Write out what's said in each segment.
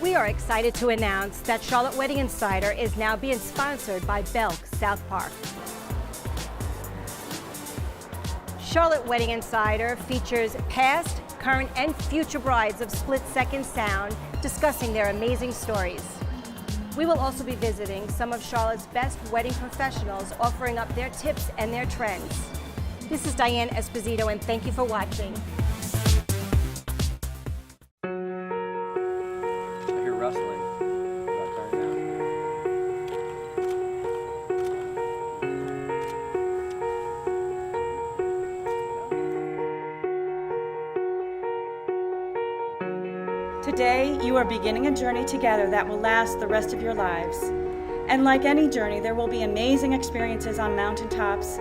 We are excited to announce that Charlotte Wedding Insider is now being sponsored by Belk South Park. Charlotte Wedding Insider features past, current, and future brides of Split Second Sound discussing their amazing stories. We will also be visiting some of Charlotte's best wedding professionals, offering up their tips and their trends. This is Diane Esposito, and thank you for watching. Today, you are beginning a journey together that will last the rest of your lives. And like any journey, there will be amazing experiences on mountaintops.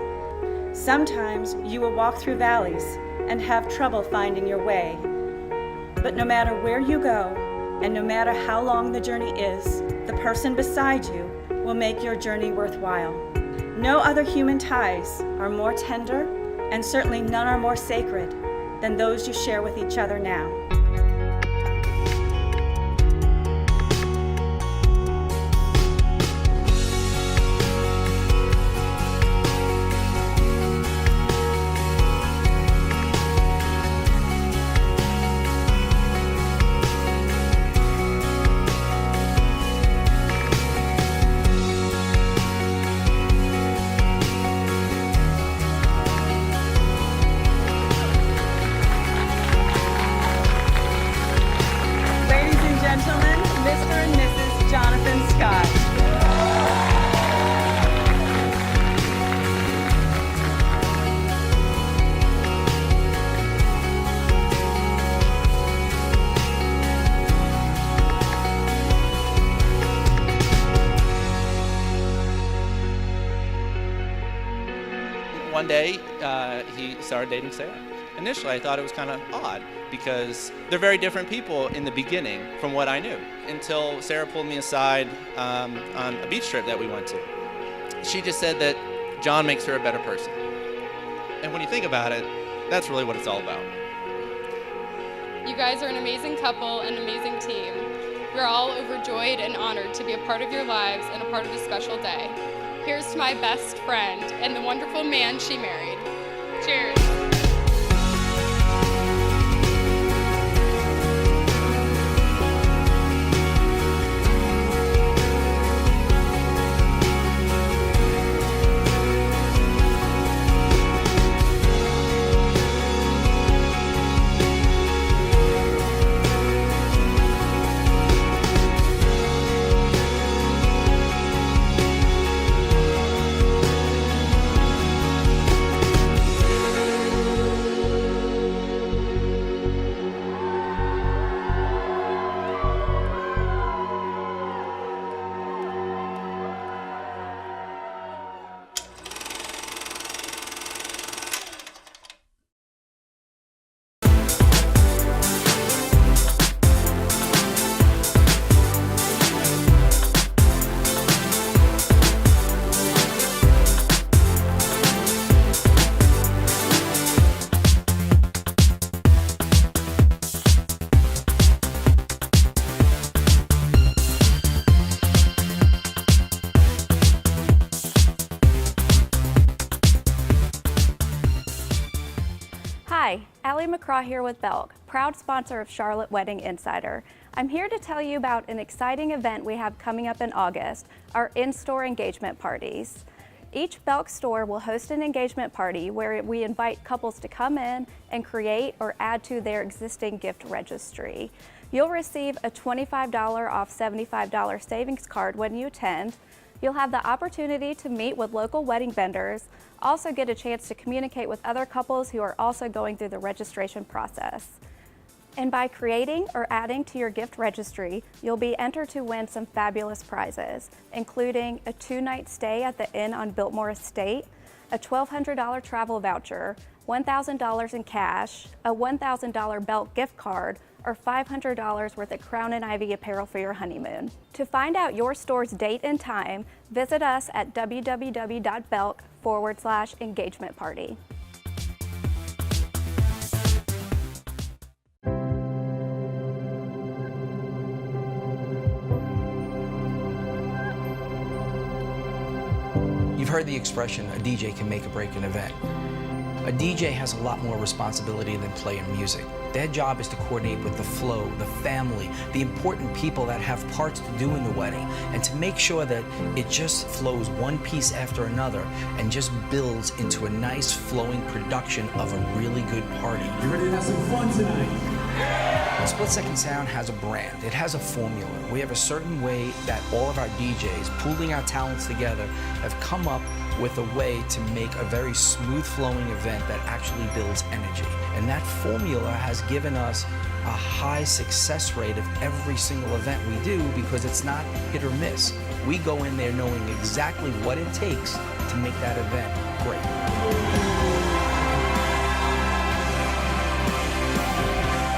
Sometimes you will walk through valleys and have trouble finding your way. But no matter where you go, and no matter how long the journey is, the person beside you will make your journey worthwhile. No other human ties are more tender, and certainly none are more sacred than those you share with each other now. One day, he started dating Sarah. Initially, I thought it was kind of odd because they're very different people in the beginning from what I knew, until Sarah pulled me aside on a beach trip that we went to. She just said that John makes her a better person. And when you think about it, that's really what it's all about. You guys are an amazing couple and amazing team. We're all overjoyed and honored to be a part of your lives and a part of this special day. Here's to my best friend and the wonderful man she married. Cheers. Hi, Allie McCraw here with Belk, proud sponsor of Charlotte Wedding Insider. I'm here to tell you about an exciting event we have coming up in August, our in-store engagement parties. Each Belk store will host an engagement party where we invite couples to come in and create or add to their existing gift registry. You'll receive a $25 off $75 savings card when you attend. You'll have the opportunity to meet with local wedding vendors, also get a chance to communicate with other couples who are also going through the registration process. And by creating or adding to your gift registry, you'll be entered to win some fabulous prizes, including a 2-night stay at the Inn on Biltmore Estate, a $1,200 travel voucher, $1,000 in cash, a $1,000 Belk gift card, or $500 worth of Crown and Ivy apparel for your honeymoon. To find out your store's date and time, visit us at www.belk.com/engagement party. heard the expression, a DJ can make or break an event. A DJ has a lot more responsibility than playing music. Their job is to coordinate with the flow, the family, the important people that have parts to do in the wedding, and to make sure that it just flows one piece after another and just builds into a nice flowing production of a really good party. You ready to have some fun tonight? Split Second Sound has a brand. It has a formula. We have a certain way that all of our DJs, pooling our talents together, have come up with a way to make a very smooth flowing event that actually builds energy. And that formula has given us a high success rate of every single event we do because it's not hit or miss. We go in there knowing exactly what it takes to make that event great.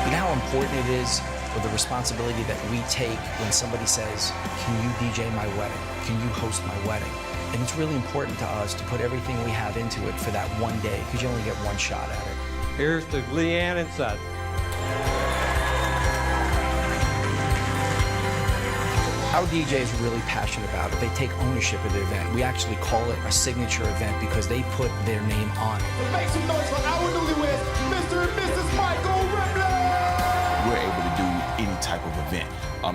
You know how important it is for the responsibility that we take when somebody says, can you DJ my wedding? Can you host my wedding? And it's really important to us to put everything we have into it for that one day, because you only get one shot at it. Here's to Leanne and Sutton. Our DJs are really passionate about it. They take ownership of the event. We actually call it a signature event because they put their name on it. Make some noise for our newlyweds, Mr. and Mrs. Michael Ripley! We're able to do any type of event.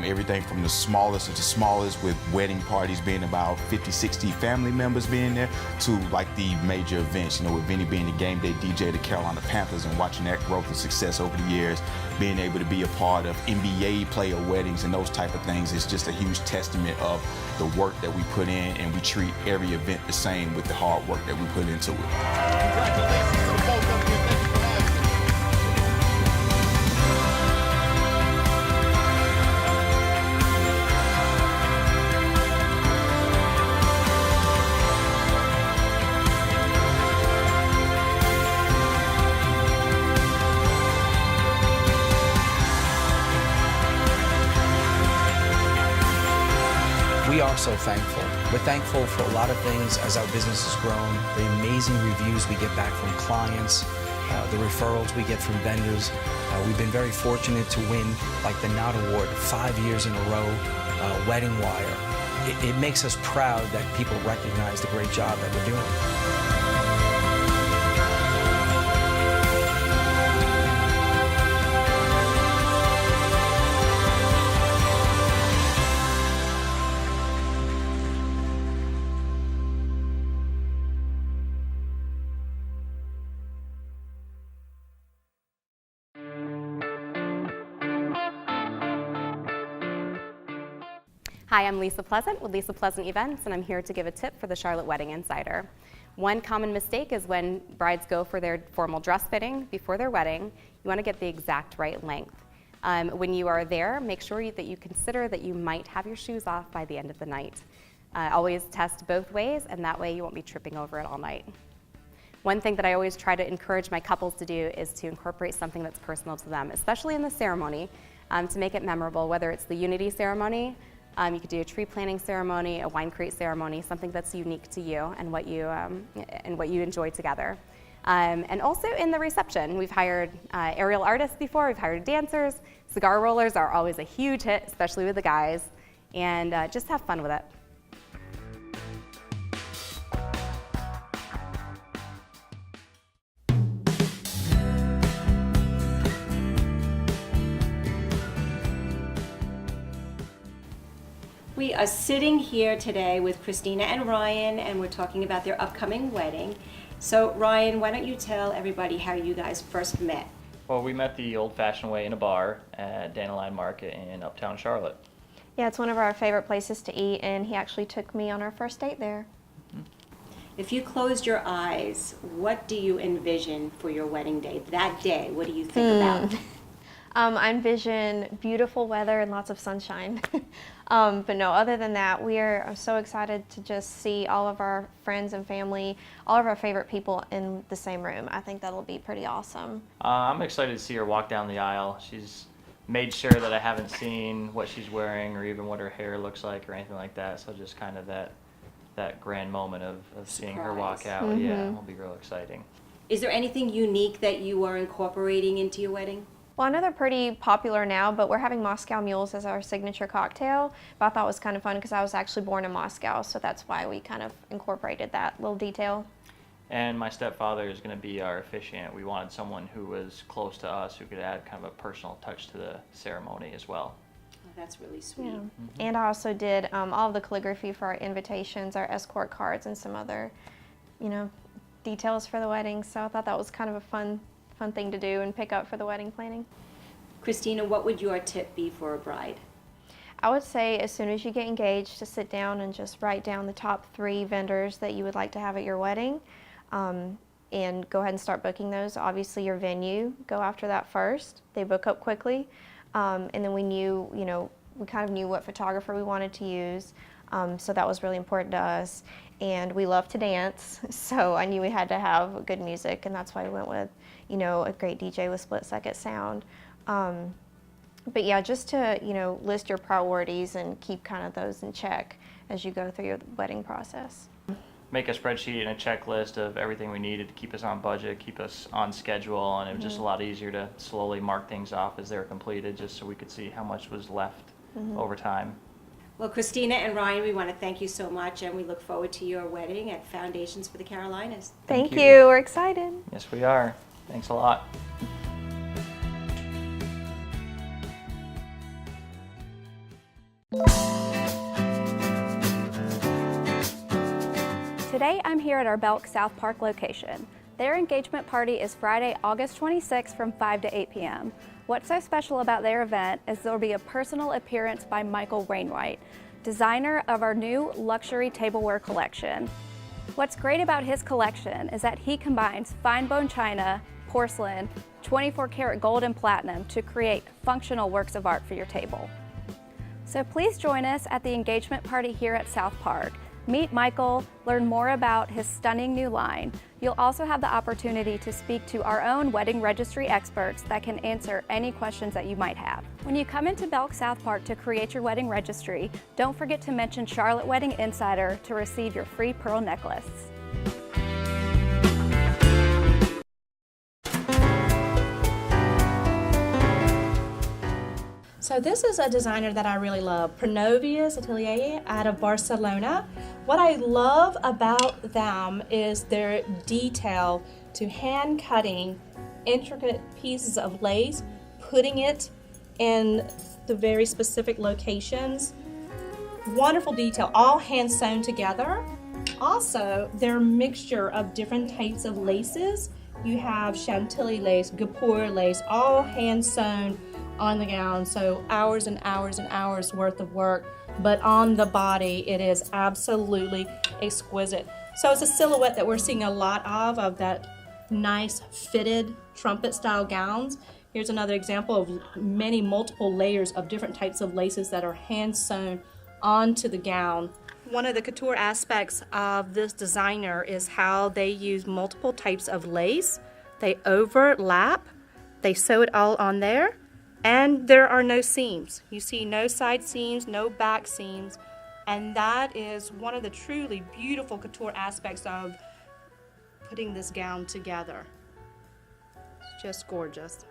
Everything from the smallest of the smallest, with wedding parties being about 50, 60 family members being there, to like the major events, with Vinny being the game day DJ of the Carolina Panthers and watching that growth and success over the years, being able to be a part of NBA player weddings and those type of things is just a huge testament of the work that we put in, and we treat every event the same with the hard work that we put into it. Congratulations to both of you. Thank you for having me. We are so thankful. We're thankful for a lot of things as our business has grown, the amazing reviews we get back from clients, the referrals we get from vendors. We've been very fortunate to win like the Knot Award 5 years in a row, Wedding Wire. It makes us proud that people recognize the great job that we're doing. Hi, I'm Lisa Pleasant with Lisa Pleasant Events, and I'm here to give a tip for the Charlotte Wedding Insider. One common mistake is when brides go for their formal dress fitting before their wedding, you want to get the exact right length. When you are there, make sure that you consider that you might have your shoes off by the end of the night. Always test both ways, and that way you won't be tripping over it all night. One thing that I always try to encourage my couples to do is to incorporate something that's personal to them, especially in the ceremony, to make it memorable, whether it's the unity ceremony. You could do a tree planting ceremony, a wine crate ceremony, something that's unique to you and what you enjoy together. And also in the reception, we've hired aerial artists before, we've hired dancers. Cigar rollers are always a huge hit, especially with the guys, and just have fun with it. We are sitting here today with Christina and Ryan, and we're talking about their upcoming wedding. So Ryan, why don't you tell everybody how you guys first met? Well, we met the old-fashioned way in a bar at Dandelion Market in Uptown Charlotte. Yeah, it's one of our favorite places to eat, and he actually took me on our first date there. If you closed your eyes, what do you envision for your wedding day? That day, what do you think about? I envision beautiful weather and lots of sunshine. But no, other than that, I'm so excited to just see all of our friends and family, all of our favorite people in the same room. I think that'll be pretty awesome. I'm excited to see her walk down the aisle. She's made sure that I haven't seen what she's wearing or even what her hair looks like or anything like that. So just kind of that grand moment of seeing her walk out. Yeah, will be real exciting. Is there anything unique that you are incorporating into your wedding? Well, I know they're pretty popular now, but we're having Moscow Mules as our signature cocktail. But I thought it was kind of fun because I was actually born in Moscow, so that's why we kind of incorporated that little detail. And my stepfather is going to be our officiant. We wanted someone who was close to us, who could add kind of a personal touch to the ceremony as well. Oh, that's really sweet. Yeah. And I also did all of the calligraphy for our invitations, our escort cards, and some other, details for the wedding. So I thought that was kind of a fun thing to do and pick up for the wedding planning. Christina, what would your tip be for a bride? I would say as soon as you get engaged to sit down and just write down the top 3 vendors that you would like to have at your wedding, and go ahead and start booking those. Obviously your venue, go after that first. They book up quickly. And then we knew, we kind of knew what photographer we wanted to use. So that was really important to us. And we love to dance, so I knew we had to have good music, and that's why we went with, a great DJ with split second sound. But yeah, just to, list your priorities and keep kind of those in check as you go through your wedding process. Make a spreadsheet and a checklist of everything we needed to keep us on budget, keep us on schedule, and it was just a lot easier to slowly mark things off as they were completed, just so we could see how much was left over time. Well, Christina and Ryan, we want to thank you so much, and we look forward to your wedding at Foundations for the Carolinas. Thank you. We're excited. Yes, we are. Thanks a lot. Today I'm here at our Belk South Park location. Their engagement party is Friday, August 26th from 5 to 8 p.m. What's so special about their event is there will be a personal appearance by Michael Wainwright, designer of our new luxury tableware collection. What's great about his collection is that he combines fine bone china, porcelain, 24-karat gold and platinum to create functional works of art for your table. So please join us at the engagement party here at South Park. Meet Michael, learn more about his stunning new line. You'll also have the opportunity to speak to our own wedding registry experts that can answer any questions that you might have. When you come into Belk South Park to create your wedding registry, don't forget to mention Charlotte Wedding Insider to receive your free pearl necklace. So this is a designer that I really love, Pronovius Atelier out of Barcelona. What I love about them is their detail to hand cutting intricate pieces of lace, putting it in the very specific locations. Wonderful detail, all hand sewn together. Also, their mixture of different types of laces. You have Chantilly lace, Guipure lace, all hand sewn on the gown, so hours and hours and hours worth of work, but on the body it is absolutely exquisite. So it's a silhouette that we're seeing a lot of that nice fitted trumpet style gowns. Here's another example of many multiple layers of different types of laces that are hand sewn onto the gown. One of the couture aspects of this designer is how they use multiple types of lace. They overlap, they sew it all on there, and there are no seams. You see no side seams, no back seams, and that is one of the truly beautiful couture aspects of putting this gown together. It's just gorgeous.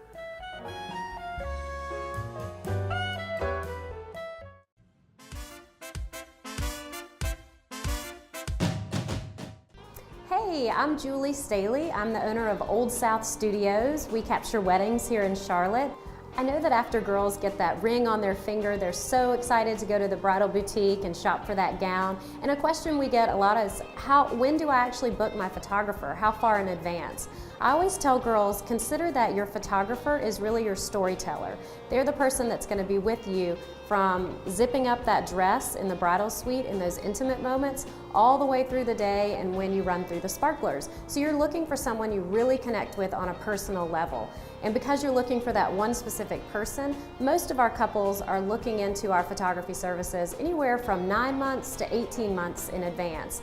Hey, I'm Julie Staley. I'm the owner of Old South Studios. We capture weddings here in Charlotte. I know that after girls get that ring on their finger, they're so excited to go to the bridal boutique and shop for that gown. And a question we get a lot is, when do I actually book my photographer? How far in advance? I always tell girls, consider that your photographer is really your storyteller. They're the person that's going to be with you from zipping up that dress in the bridal suite in those intimate moments all the way through the day and when you run through the sparklers. So you're looking for someone you really connect with on a personal level. And because you're looking for that one specific person, most of our couples are looking into our photography services anywhere from 9 months to 18 months in advance.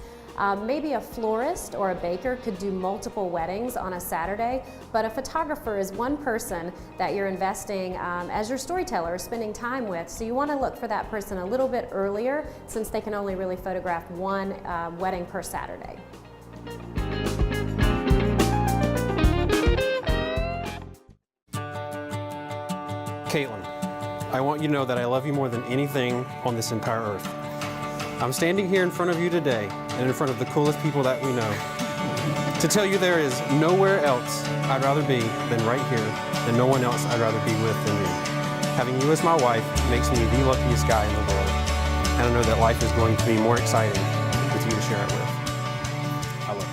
Maybe a florist or a baker could do multiple weddings on a Saturday, but a photographer is one person that you're investing as your storyteller, spending time with. So you want to look for that person a little bit earlier, since they can only really photograph one wedding per Saturday. Caitlin, I want you to know that I love you more than anything on this entire earth. I'm standing here in front of you today and in front of the coolest people that we know to tell you there is nowhere else I'd rather be than right here, and no one else I'd rather be with than you. Having you as my wife makes me the luckiest guy in the world, and I know that life is going to be more exciting with you to share it with. I love you.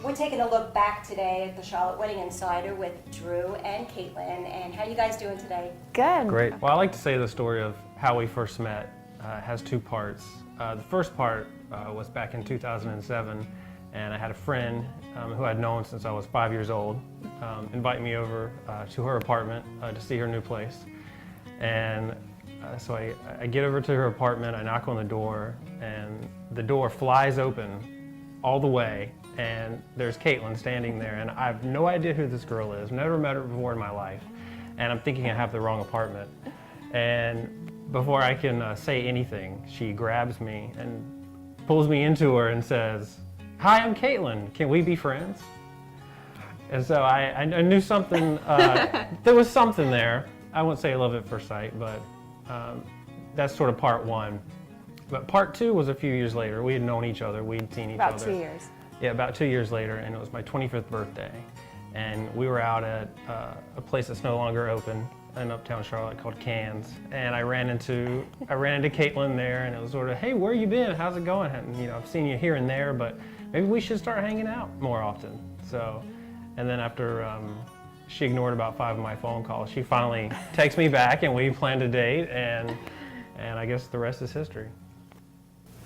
We're taking a look back today at the Charlotte Wedding Insider with Drew and Caitlin. And how you guys doing today? Good. Great. Well, I like to say the story of how we first met. It has two parts. The first part was back in 2007, and I had a friend who I'd known since I was 5 years old invite me over to her apartment to see her new place. And so I get over to her apartment, I knock on the door, and the door flies open all the way, and there's Caitlin standing there, and I have no idea who this girl is, never met her before in my life, and I'm thinking I have the wrong apartment. And before I can say anything, she grabs me and pulls me into her and says, "Hi, I'm Caitlin. Can we be friends?" And so I knew something, there was something there. I won't say love at first sight, but that's sort of part one. But part two was a few years later. We had known each other, we'd seen each other. About 2 years. Yeah, about 2 years later, and it was my 25th birthday. And we were out at a place that's no longer open in Uptown Charlotte called Cans, and I ran into Caitlin there, and it was sort of, "Hey, where you been? How's it going? And, you know, I've seen you here and there, but maybe we should start hanging out more often." So, and then after she ignored about 5 of my phone calls, she finally texts me back, and we planned a date, and I guess the rest is history.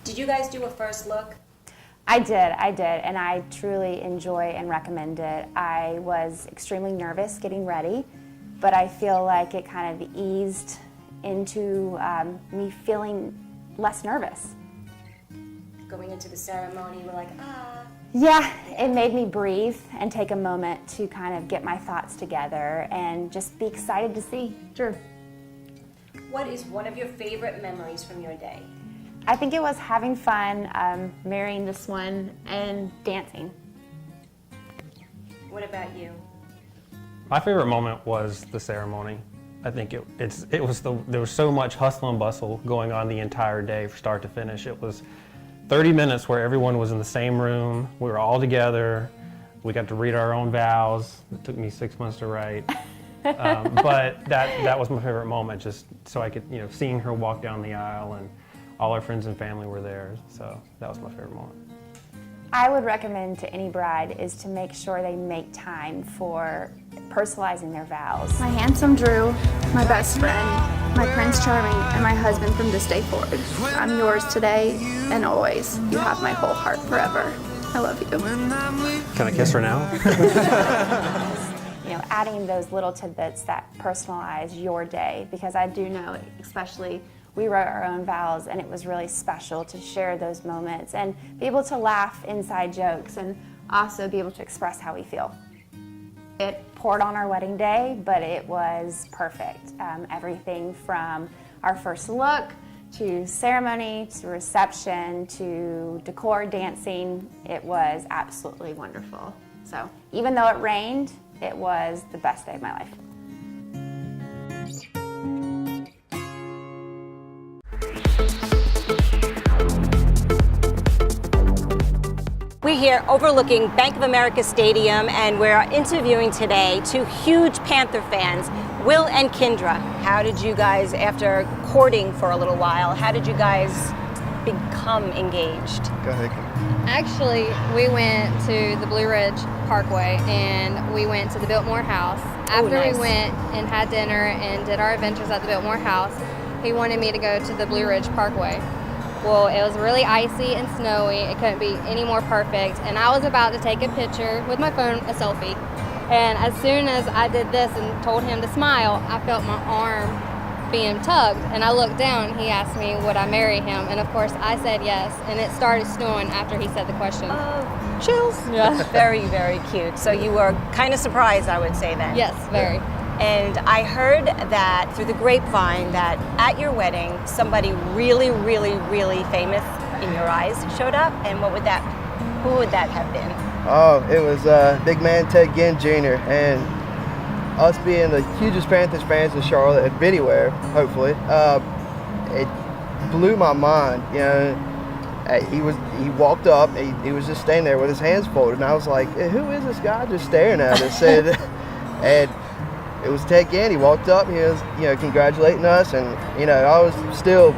Did you guys do a first look? I did, and I truly enjoy and recommend it. I was extremely nervous getting ready, but I feel like it kind of eased into me feeling less nervous. Going into the ceremony, we're like, Yeah, it made me breathe and take a moment to kind of get my thoughts together and just be excited to see Drew. What is one of your favorite memories from your day? I think it was having fun, marrying this one, and dancing. What about you? My favorite moment was the ceremony. I think there was so much hustle and bustle going on the entire day from start to finish. It was 30 minutes where everyone was in the same room. We were all together. We got to read our own vows. It took me 6 months to write. But that was my favorite moment, just so I could, seeing her walk down the aisle, and all our friends and family were there. So that was my favorite moment. I would recommend to any bride is to make sure they make time for personalizing their vows. My handsome Drew, my best friend, my Prince Charming, and my husband from this day forward. I'm yours today and always. You have my whole heart forever. I love you. Can I kiss her now? Adding those little tidbits that personalize your day, because I do know, especially we wrote our own vows, and it was really special to share those moments and be able to laugh inside jokes and also be able to express how we feel. It poured on our wedding day, but it was perfect. Everything from our first look to ceremony to reception to decor, dancing, it was absolutely wonderful. So even though it rained, it was the best day of my life. We're here overlooking Bank of America Stadium, and we're interviewing today two huge Panther fans, Will and Kendra. How did you guys, after courting for a little while, how did you guys become engaged? Go ahead. Actually, we went to the Blue Ridge Parkway, and we went to the Biltmore House. After nice. we went and had dinner and did our adventures at the Biltmore House, he wanted me to go to the Blue Ridge Parkway. Well, it was really icy and snowy. It couldn't be any more perfect. And I was about to take a picture with my phone, a selfie. And as soon as I did this and told him to smile, I felt my arm being tugged. And I looked down, he asked me, would I marry him? And of course, I said yes. And it started snowing after he said the question. Chills. Yeah. Very, very cute. So you were kind of surprised, I would say then. Yes, very. And I heard that through the grapevine that at your wedding, somebody really, really, really famous in your eyes showed up. And who would that have been? Oh, it was big man Ted Ginn Jr. And us being the hugest Panthers fans in Charlotte and anywhere, hopefully, it blew my mind. You know, he walked up, he was just standing there with his hands folded, and I was like, who is this guy just staring at us? And it was Ted Ginn. He walked up, he was, you know, congratulating us, and you know, I was still,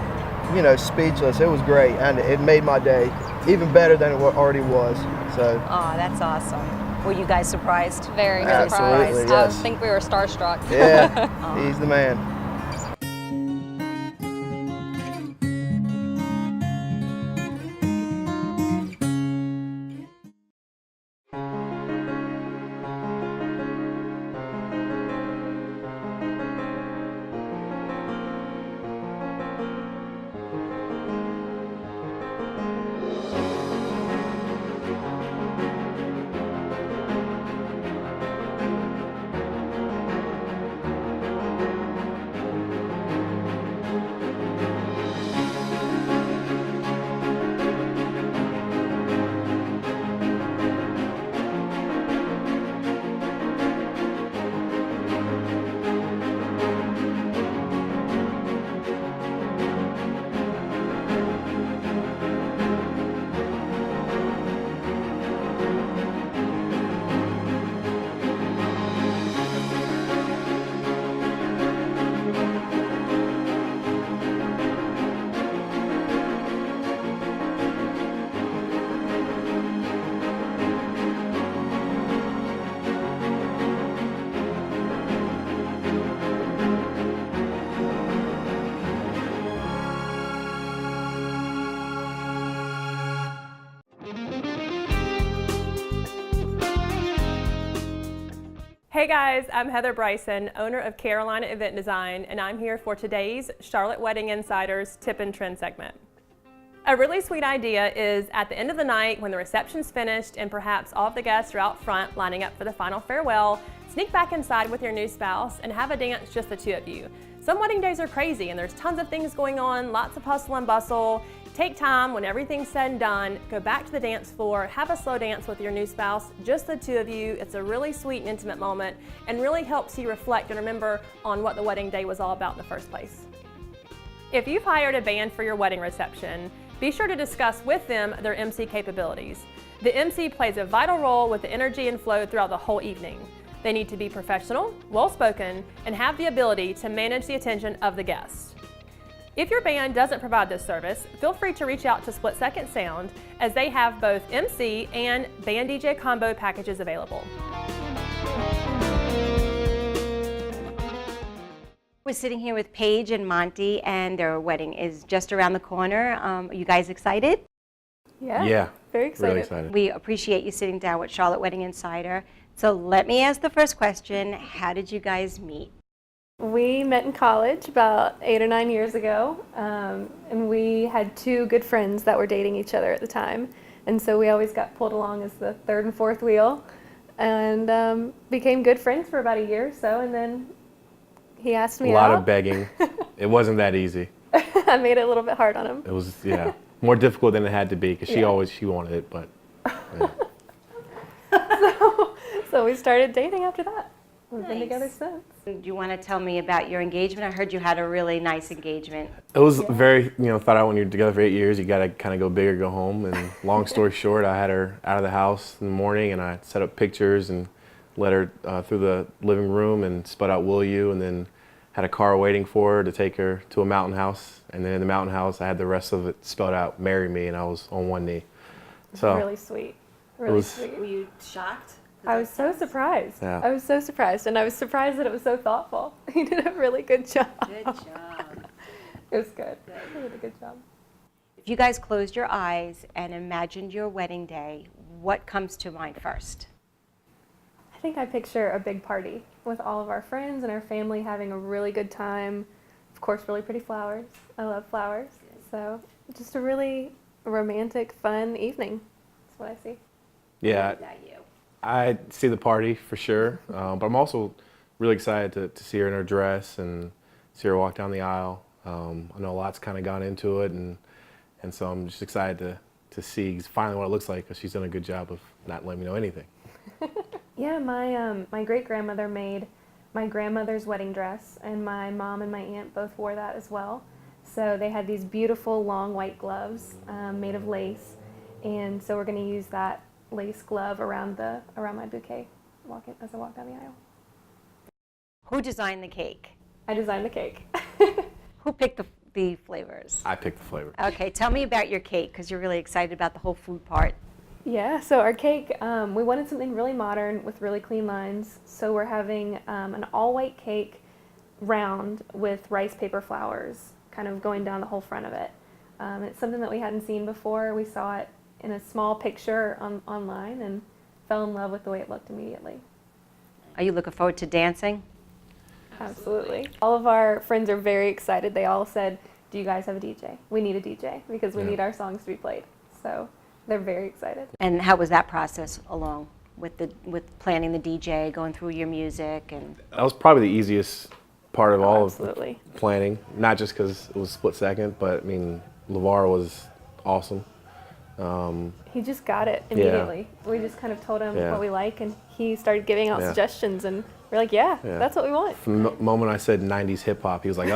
you know, speechless. It was great, and it made my day even better than it already was. So. Oh, that's awesome. Were you guys surprised? Very Absolutely, surprised. yes. I think we were starstruck. Yeah, he's the man. Hey guys, I'm Heather Bryson, owner of Carolina Event Design, and I'm here for today's Charlotte Wedding Insiders Tip and Trend segment. A really sweet idea is at the end of the night when the reception's finished and perhaps all of the guests are out front lining up for the final farewell, sneak back inside with your new spouse and have a dance just the two of you. Some wedding days are crazy and there's tons of things going on, lots of hustle and bustle. Take time when everything's said and done, go back to the dance floor, have a slow dance with your new spouse, just the two of you. It's a really sweet and intimate moment and really helps you reflect and remember on what the wedding day was all about in the first place. If you've hired a band for your wedding reception, be sure to discuss with them their MC capabilities. The MC plays a vital role with the energy and flow throughout the whole evening. They need to be professional, well-spoken, and have the ability to manage the attention of the guests. If your band doesn't provide this service, feel free to reach out to Split Second Sound as they have both MC and band DJ combo packages available. We're sitting here with Paige and Monty, and their wedding is just around the corner. Are you guys excited? Yeah, very excited. Really excited. We appreciate you sitting down with Charlotte Wedding Insider. So let me ask the first question. How did you guys meet? We met in college about 8 or 9 years ago, and we had two good friends that were dating each other at the time. And so we always got pulled along as the third and fourth wheel, and became good friends for about a year or so, and then he asked me out. A lot of begging. It wasn't that easy. I made it a little bit hard on him. It was, yeah, more difficult than it had to be because she wanted it, but. Yeah. So we started dating after that. We've been together since. Do you want to tell me about your engagement? I heard you had a really nice engagement. It was very, thought out when you're together for 8 years, you got to kind of go big or go home. And long story short, I had her out of the house in the morning and I set up pictures and led her through the living room and spelled out "Will you?" and then had a car waiting for her to take her to a mountain house. And then in the mountain house, I had the rest of it spelled out "Marry me," and I was on one knee. So really sweet. Really sweet. Were you shocked? I was so surprised. Yeah. I was so surprised, and I was surprised that it was so thoughtful. He did a really good job. Good job. It was good. He did a good job. If you guys closed your eyes and imagined your wedding day, what comes to mind first? I think I picture a big party with all of our friends and our family having a really good time. Of course, really pretty flowers. I love flowers. So just a really romantic, fun evening. That's what I see. yeah, What about you? I see the party for sure, but I'm also really excited to see her in her dress and see her walk down the aisle. I know a lot's kind of gone into it, and so I'm just excited to see finally what it looks like because she's done a good job of not letting me know anything. Yeah, my great grandmother made my grandmother's wedding dress, and my mom and my aunt both wore that as well. So they had these beautiful long white gloves made of lace, and so we're going to use that lace glove around my bouquet as I walk down the aisle. Who designed the cake? I designed the cake. Who picked the flavors? I picked the flavor. Okay, tell me about your cake, because you're really excited about the whole food part. Yeah, so our cake, we wanted something really modern with really clean lines. So we're having an all-white cake round with rice paper flowers kind of going down the whole front of it. It's something that we hadn't seen before. We saw it in a small picture online and fell in love with the way it looked immediately. Are you looking forward to dancing? Absolutely. All of our friends are very excited. They all said, do you guys have a DJ? We need a DJ because we need our songs to be played. So they're very excited. And how was that process along with planning the DJ, going through your music? And That was probably the easiest part of all absolutely. of planning, not just because it was split second, but I mean, LeVar was awesome. He just got it immediately. We just kind of told him what we like, and he started giving out suggestions, and we're like, yeah, that's what we want. From the moment I said 90s hip hop, he was like,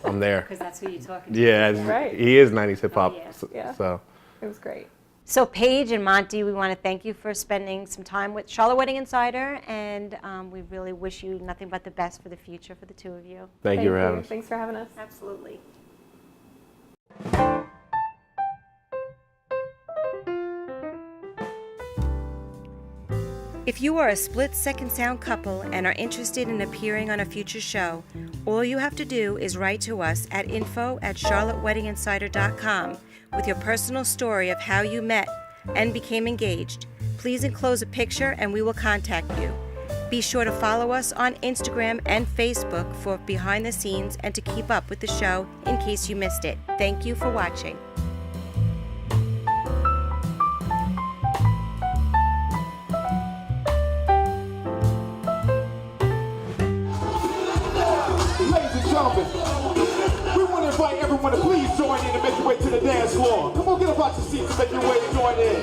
I'm there. Because that's who you're talking to. Yeah, right. He is 90s hip hop. Yeah. So It was great. So Paige and Monty, we want to thank you for spending some time with Charlotte Wedding Insider, and we really wish you nothing but the best for the future for the two of you. Thank you for having us. Thanks for having us. Absolutely. If you are a split-second sound couple and are interested in appearing on a future show, all you have to do is write to us at info@charlotteweddinginsider.com with your personal story of how you met and became engaged. Please enclose a picture and we will contact you. Be sure to follow us on Instagram and Facebook for behind the scenes and to keep up with the show in case you missed it. Thank you for watching. We want to invite everyone to please join in and make your way to the dance floor. Come on, get up out your seats and make your way to join in.